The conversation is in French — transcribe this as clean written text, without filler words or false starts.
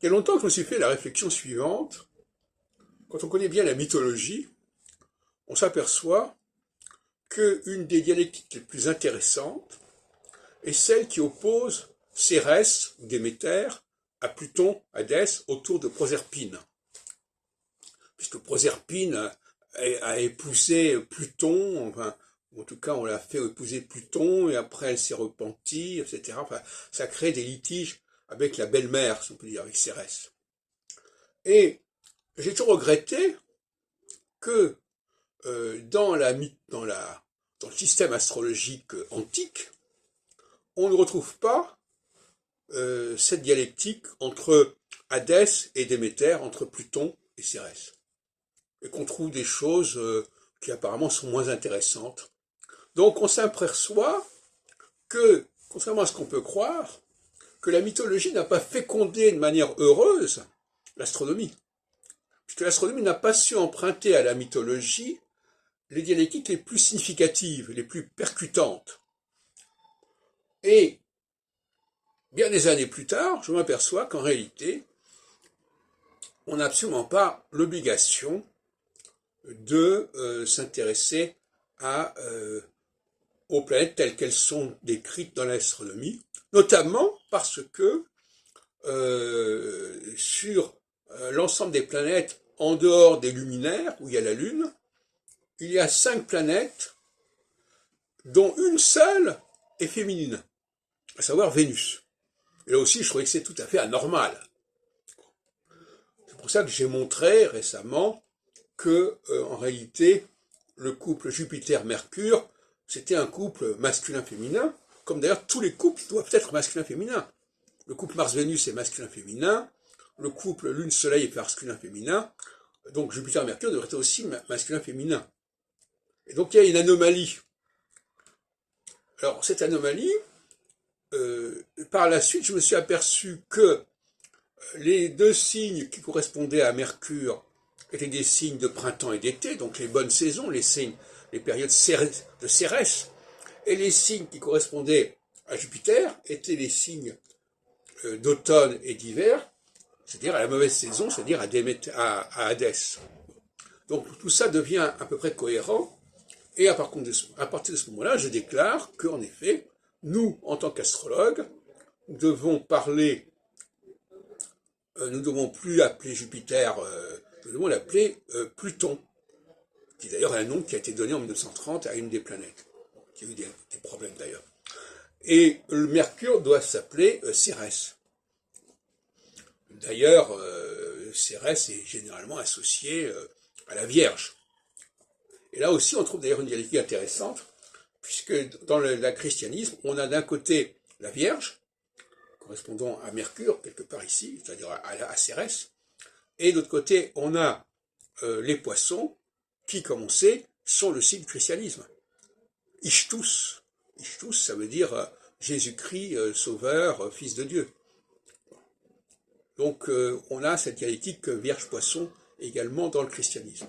Il y a longtemps que je me suis fait la réflexion suivante. Quand on connaît bien la mythologie, on s'aperçoit qu'une des dialectiques les plus intéressantes est celle qui oppose Cérès ou Déméter à Pluton, Hadès, autour de Proserpine. Puisque Proserpine a épousé Pluton, enfin, en tout cas on l'a fait épouser Pluton, et après elle s'est repentie, etc. Enfin, ça crée des litiges avec la belle-mère, si on peut dire, avec Cérès. Et j'ai toujours regretté que dans le système astrologique antique, on ne retrouve pas cette dialectique entre Hadès et Déméter, entre Pluton et Cérès. Et qu'on trouve des choses qui apparemment sont moins intéressantes. Donc on s'aperçoit que, contrairement à ce qu'on peut croire, que la mythologie n'a pas fécondé de manière heureuse l'astronomie. Puisque l'astronomie n'a pas su emprunter à la mythologie les dialectiques les plus significatives, les plus percutantes. Et bien des années plus tard, je m'aperçois qu'en réalité, on n'a absolument pas l'obligation de s'intéresser aux planètes telles qu'elles sont décrites dans l'astronomie, notamment parce que sur l'ensemble des planètes en dehors des luminaires, où il y a la Lune, il y a 5 planètes dont une seule est féminine, à savoir Vénus. Et là aussi, je trouvais que c'est tout à fait anormal. C'est pour ça que j'ai montré récemment que, en réalité, le couple Jupiter-Mercure, c'était un couple masculin-féminin, comme d'ailleurs tous les couples doivent être masculin-féminin. Le couple Mars-Vénus est masculin-féminin, le couple Lune-Soleil est masculin-féminin, donc Jupiter-Mercure devrait être aussi masculin-féminin. Et donc il y a une anomalie. Alors cette anomalie, par la suite, je me suis aperçu que les 2 signes qui correspondaient à Mercure étaient des signes de printemps et d'été, donc les bonnes saisons, les périodes de Cérès, et les signes qui correspondaient à Jupiter étaient les signes d'automne et d'hiver, c'est-à-dire à la mauvaise saison, c'est-à-dire à Hadès. Donc tout ça devient à peu près cohérent, et à partir de ce moment-là, je déclare qu'en effet, nous, en tant qu'astrologues, nous devons plus appeler Jupiter, nous devons l'appeler Pluton, qui d'ailleurs est un nom qui a été donné en 1930 à une des planètes, qui a eu des problèmes d'ailleurs. Et le Mercure doit s'appeler Cérès. D'ailleurs, Cérès est généralement associé à la Vierge. Et là aussi, on trouve d'ailleurs une dialectique intéressante, puisque dans le christianisme, on a d'un côté la Vierge, correspondant à Mercure, quelque part ici, c'est-à-dire à Cérès, et de l'autre côté, on a les poissons, qui, comme on sait, sont le signe du christianisme. Ichthus, ça veut dire Jésus-Christ, sauveur, fils de Dieu. Donc on a cette dialectique Vierge-Poisson également dans le christianisme.